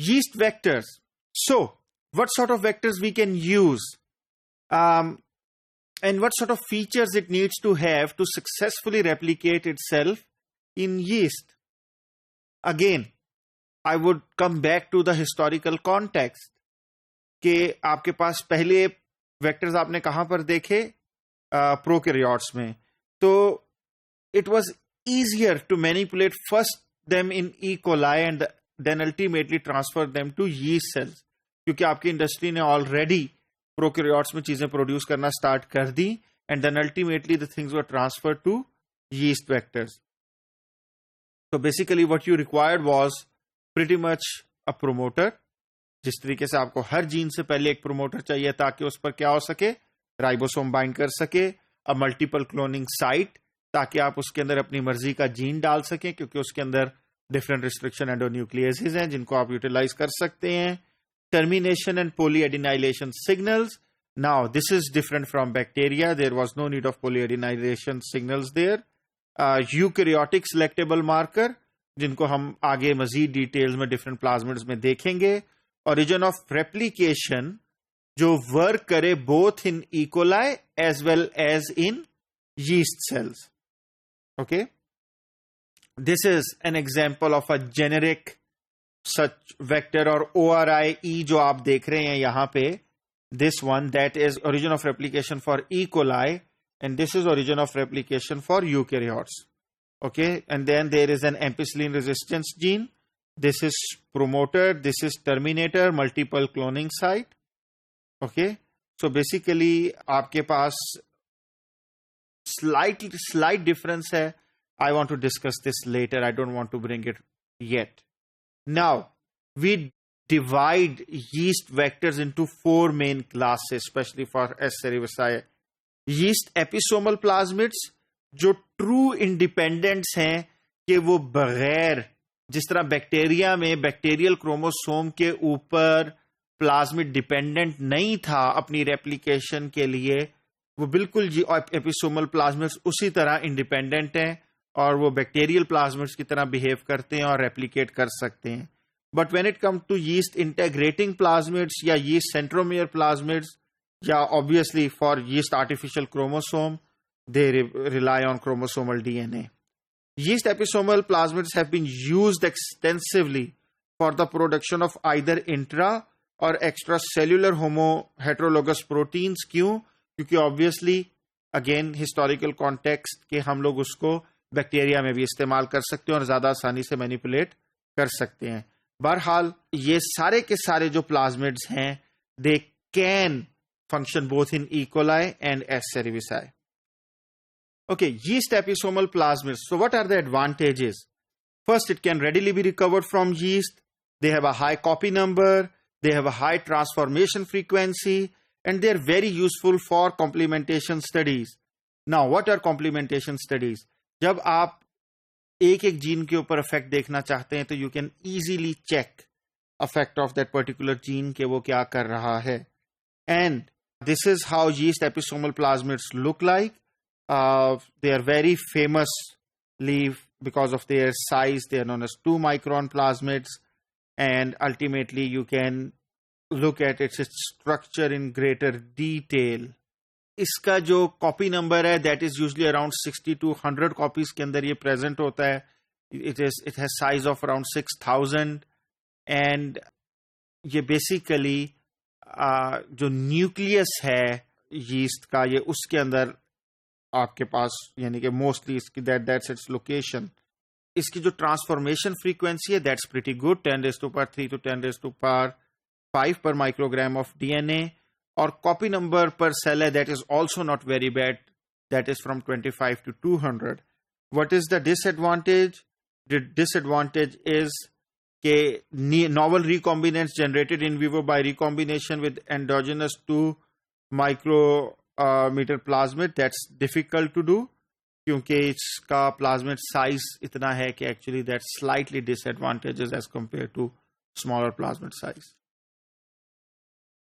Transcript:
Yeast vectors. So, what sort of vectors we can use? And what sort of features it needs to have to successfully replicate itself in yeast? Again, I would come back to the historical context कि आपके पास पहले vectors आपने कहां पर देखे? Prokaryotes में. तो it was easier to manipulate first them in E. coli and then ultimately transfer them to yeast cells, क्योंकि आपकी इंडस्ट्री ने ऑलरेडी प्रोकैरियोट्स में चीजें प्रोड्यूस करना स्टार्ट कर दी, and then ultimately the things were transfer to yeast vectors. तो basically what you required was pretty much a promoter. जिस तरीके से आपको हर जीन से पहले एक प्रोमोटर चाहिए ताकि उस पर क्या हो सके, राइबोसोम बाइंड कर सके, अ मल्टीपल क्लोनिंग साइट ताकि आप उसके अंदर अपनी मर्जी का जीन डाल सकें, क्योंकि उसके अंदर डिफरेंट रिस्ट्रिक्शन एंडोन्यूक्लियसेस हैं जिनको आप यूटिलाइज कर सकते हैं. Termination and polyadenylation signals. Now, this is different from bacteria. There was no need of polyadenylation signals there. Eukaryotic selectable marker, जिनको हम आगे मजीद डिटेल्स में डिफरेंट प्लाज्मिड्स में देखेंगे. Origin of replication, जो वर्क करे both in E. coli as well as in yeast cells. Okay? This is an example of a generic such vector or ORI-E जो आप देख रहे हैं यहाँ पे. This one, that is origin of replication for E. coli, and this is origin of replication for eukaryotes. Okay, and then there is an ampicillin resistance gene. This is promoter, this is terminator, multiple cloning site. Okay, so basically आपके पास slight difference है. I want to discuss this later. I don't want to bring it yet. Now, we divide yeast vectors into four main classes, especially for S. cerevisiae. Yeast episomal plasmids, जो true independents हैं कि वो बगैर, जिस तरह bacteria में bacterial chromosome के ऊपर प्लाज्मिड डिपेंडेंट नहीं था अपनी रेप्लिकेशन के लिए, वो बिल्कुल एपिसोमल प्लाज्मिड्स उसी तरह इंडिपेंडेंट हैं और वो बैक्टीरियल प्लाज्मिड्स की तरह बिहेव करते हैं और रेप्लिकेट कर सकते हैं. But when it come to yeast integrating plasmids या यीस्ट सेंट्रोमियर प्लाज्मिड्स या obviously for yeast artificial chromosome, they rely on chromosomal DNA. Yeast episomal plasmids have been used extensively for the production of either intra or extracellular homoheterologous proteins. क्यों? क्योंकि obviously again historical context के हम लोग उसको bacteria में भी इस्तेमाल कर सकते हैं और ज्यादा आसानी से मैनिपुलेट कर सकते हैं. बहरहाल ये सारे के सारे जो प्लाज्मिड्स हैं, they can function both in E. coli and S. cerevisiae. Okay, yeast episomal plasmids. So what are the advantages? First, it can readily be recovered from yeast. They have a high copy number. They have a high transformation frequency. And they are very useful for complementation studies. Now, what are complementation studies? जब आप एक एक gene के ऊपर effect देखना चाहते हैं तो you can easily check effect of that particular gene कि वो क्या कर रहा है. And this is how yeast episomal plasmids look like. They are very famously because of their size. They are known as 2 micron plasmids, and ultimately you can look at its structure in greater detail. इसका जो copy number है that is usually around 60 to 100 copies के अंदर ये present होता है. It has size of around 6,000, and ये basically जो न्यूक्लियस है yeast का, ये उसके अंदर आपके पास यानी कि मोस्टली इसकी दैट्स इट्स लोकेशन. इसकी जो ट्रांसफॉर्मेशन फ्रीक्वेंसी है that's pretty good, 10⁻³ to 10⁵ per microgram of DNA. और कॉपी नंबर पर सेल है that is also not very bad, that is from 25 to 200. What is the disadvantage? The disadvantage is के novel recombinants generated in vivo by recombination with endogenous 2 micrometer plasmid, that's difficult to do क्योंकि इसका plasmid size इतना है कि actually that's slightly disadvantageous as compared to smaller plasmid size.